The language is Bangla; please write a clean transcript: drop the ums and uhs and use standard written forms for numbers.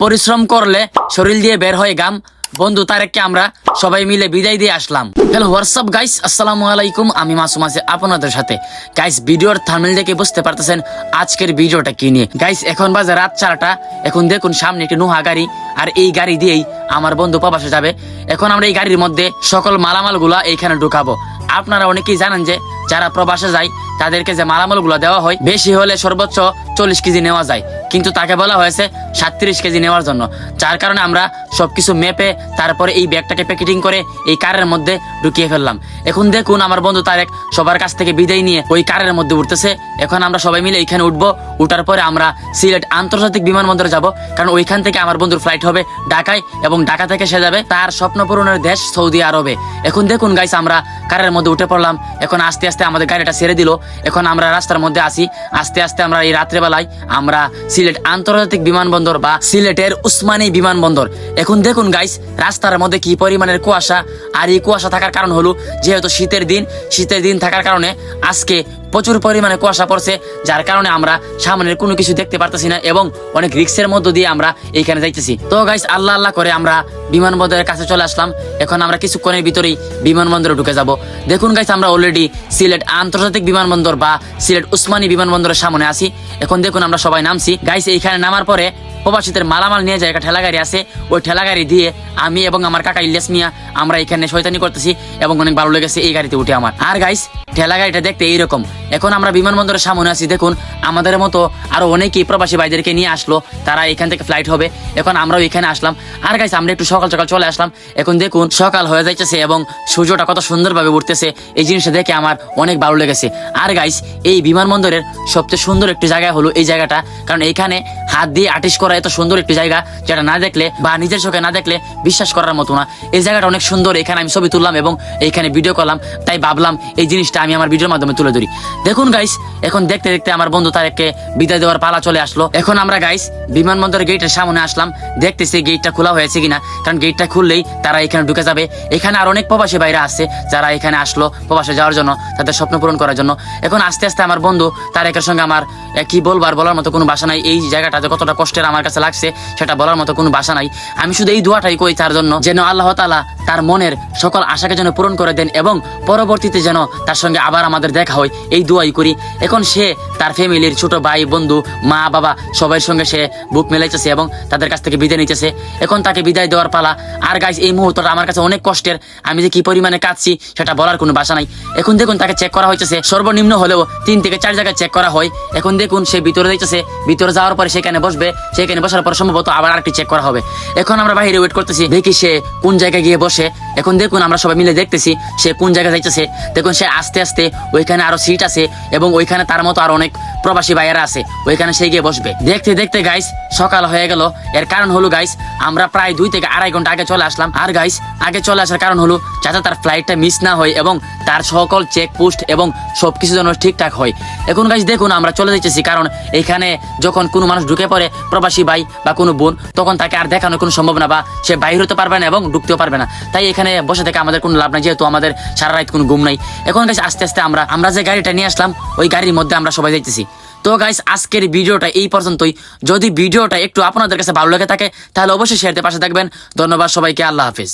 পরিশ্রম করলে শরীর দিয়ে বের হয় গাম। বন্ধু তারেককে আমরা সবাই মিলে বিদায় দিয়ে আসলাম। হ্যালো হোয়াটসঅ্যাপ গাইস, আসসালামু আলাইকুম। আমি মাসুম আছি আপনাদের সাথে। গাইস ভিডিওর থাম্বনেল দেখে বুঝতে পারতেছেন আজকের ভিডিওটা কি নিয়ে। গাইস এখন বাজে রাত 4টা। এখন দেখুন সামনে একটি নোহা গাড়ি, আর এই গাড়ি দিয়েই আমার বন্ধু প্রবাসে যাবে। এখন আমরা এই গাড়ির মধ্যে সকল মালামালগুলা এইখানে ঢুকাবো। আপনারা অনেকেই জানেন যে যারা প্রবাসে যায় তাদেরকে যে মালামালগুলো দেওয়া হয় বেশি হলে সর্বোচ্চ 40 কেজি নেওয়া যায়, কিন্তু তাকে বলা হয়েছে 37 কেজি নেওয়ার জন্য। যার কারণে আমরা সবকিছু মেপে তারপরে এই ব্যাগটাকে প্যাকেটিং করে এই কারের মধ্যে ঢুকিয়ে ফেললাম। এখন দেখুন আমার বন্ধু তারেক সবার কাছ থেকে বিদায় নিয়ে ওই কারের মধ্যে উঠতেছে। এখন আমরা সবাই মিলে এখানে উঠবো। উঠার পরে আমরা সিলেট আন্তর্জাতিক বিমানবন্দরে যাব, কারণ ওইখান থেকে আমার বন্ধুর ফ্লাইট হবে ঢাকায়, এবং ঢাকা থেকে সে যাবে তার স্বপ্ন পূরণের দেশ সৌদি আরবে। এখন দেখুন গাইস আমরা কারের মধ্যে উঠে পড়লাম। এখন আস্তে আস্তে আমাদের গাড়িটা ছেড়ে দিল। এখন আমরা রাস্তার মধ্যে আসি। আস্তে আস্তে আমরা এই রাত্রেবেলায় আমরা সিলেট আন্তর্জাতিক বিমানবন্দর বা সিলেটের উসমানী বিমানবন্দর। এখন দেখুন গাইস রাস্তার মধ্যে কি পরিমাণের কুয়াশা। আর এই কুয়াশা থাকার কারণ হলো যেহেতু শীতের দিন থাকার কারণে আজকে প্রচুর পরিমাণে কুয়াশা পড়ছে, যার কারণে আমরা সামনের কোনো কিছু দেখতে পারতেছি না এবং অনেক রিস্কের মধ্য দিয়ে আমরা এইখানে যাইতেছি। তো গাইস আল্লাহ আল্লাহ করে আমরা বিমানবন্দরের কাছে চলে আসলাম। এখন আমরা কিছুক্ষণের ভিতরেই বিমানবন্দরে ঢুকে যাব। দেখুন গাইস আমরা অলরেডি সিলেট আন্তর্জাতিক বিমানবন্দর বা সিলেট উসমানী বিমানবন্দরের সামনে আছি। এখন দেখুন আমরা সবাই নামছি। গাইস এইখানে নামার পরে প্রবাসীদের মালামাল নিয়ে যায় একটা ঠেলা গাড়ি আছে। ওই ঠেলা গাড়ি দিয়ে আমি এবং আমার কাকা ইলিয়াস মিয়া আমরা এখানে শয়তানি করতেছি এবং অনেক ভালো লেগেছে এই গাড়িতে উঠে আমার। আর গাইস ঠেলা গাড়িটা দেখতে এইরকম। এখন আমরা বিমানবন্দরের সামনে আছি। দেখুন আমাদের মতো আরো অনেকেই প্রবাসী ভাইদেরকে নিয়ে আসলো, তারা এখান থেকে ফ্লাইট হবে। এখন আমরাও এখানে আসলাম। আর গাইস আমরা একটু সকাল সকাল চলে আসলাম। এখন দেখুন সকাল হয়ে যাইতেছে এবং সূর্যটা কত সুন্দরভাবে উঠতেছে। এই জিনিসটা দেখে আমার অনেক ভালো লেগেছে। আর গাইস এই বিমানবন্দরের সবচেয়ে সুন্দর একটি জায়গা হলো এই জায়গাটা, কারণ এইখানে হাত দিয়ে আর্টিস্ট করা এত সুন্দর একটি জায়গা যেটা না দেখলে বা নিজের চোখে না দেখলে বিশ্বাস করার মতো না। এই জায়গাটা অনেক সুন্দর। এখানে আমি ছবি তুললাম এবং এইখানে ভিডিও করলাম, তাই ভাবলাম এই জিনিসটা আমি আমার ভিডিওর মাধ্যমে তুলে ধরি। দেখুন গাইস এখন দেখতে দেখতে আমার বন্ধু তারেককে বিদায় দেওয়ার পালা চলে আসলো। এখন আমরা গাইস বিমানবন্দরের গেটের সামনে আসলাম, দেখতেছি গেটটা খোলা হয়েছে কিনা, কারণ গেটটা খুললেই তারা এখানে ঢুকে যাবে। এখানে আর অনেক প্রবাসী ভাইরা আছে যারা এখানে আসলো প্রবাসে যাওয়ার জন্য, তাদের স্বপ্ন পূরণ করার জন্য। এখন আস্তে আস্তে আমার বন্ধু তারেকের সঙ্গে আমার কি বলবো, আর বলার মতো কোনো ভাষা নাই। এই জায়গাটাতে কতটা কষ্টের আমার কাছে লাগছে সেটা বলার মতো কোনো ভাষা নাই। আমি শুধু এই দোয়াটাই করি তার জন্য, যেন আল্লাহ তাআলা তার মনের সকল আশাকে যেন পূরণ করে দেন এবং পরবর্তীতে যেন তার সঙ্গে আবার আমাদের দেখা হয়, এই দোয়াই করি। এখন সে তার ফ্যামিলির ছোট ভাই বন্ধু মা বাবা সবার সঙ্গে সে বুক মেলাইতেছে এবং তাদের কাছ থেকে বিদায় নিতেছে। এখন তাকে বিদায় দেওয়ার পালা। আর গাইস এই মুহূর্তটা আমার কাছে অনেক কষ্টের। আমি যে কি পরিমাণে কাঁদছি সেটা বলার কোনো ভাষা নাই। এখন দেখুন তাকে চেক করা হইতেছে, সর্বনিম্ন হলেও 3 থেকে 4 জায়গায় চেক করা হয়। এখন দেখুন সে ভিতরে যাইতেছে, ভিতরে যাওয়ার পরে সেখানে বসবে, সেখানে বসার পর সম্ভবত আবার আরেকটি চেক করা হবে। এখন আমরা বাইরে ওয়েট করতেছি, দেখি সে কোন জায়গায় গিয়ে বসে। এখন দেখুন আমরা সবাই মিলে দেখতেছি সে কোন জায়গায় যাইতেছে। দেখুন সে আস্তে আস্তে ওইখানে আরো সিট আছে এবং ওইখানে তার মতো আরো অনেক প্রবাসী ভাইয়েরা আছে, ওইখানে সে গিয়ে বসবে। দেখতে দেখতে গাইস সকাল হয়ে গেল। এর কারণ হলো গাইস আমরা প্রায় 2 থেকে আড়াই ঘন্টা আগে চলে আসলাম। আর গাইস আগে চলে আসার কারণ হলো যাতে তার ফ্লাইটটা মিস না হয় এবং তার সকল চেকপোস্ট এবং সবকিছু যেন ঠিকঠাক হয়। এখন গাইস দেখুন আমরা চলে যাইতেছি, কারণ এখানে যখন কোনো মানুষ ঢুকে পড়ে প্রবাসী ভাই বা কোনো বোন, তখন তাকে আর দেখানোর কোনো সম্ভব না বা সে বাইরে হতে পারবে না এবং ঢুকতেও পারবে না। তাই এখানে বসে থেকে আমাদের কোনো লাভ নাই, যেহেতু আমাদের সারা রাত কোনো ঘুম নাই। এখন গাইস আস্তে আস্তে আমরা যে গাড়িটা নিয়ে আসলাম ওই গাড়ির মধ্যে আমরা সবাই যাইতেছি। তো গাইস আজকের ভিডিওটা এই পর্যন্তই। যদি ভিডিওটা একটু আপনাদের কাছে ভালো লেগে থাকে তাহলে অবশ্যই শেয়ার দিয়ে পাশে থাকবেন। ধন্যবাদ সবাইকে, আল্লাহ হাফেজ।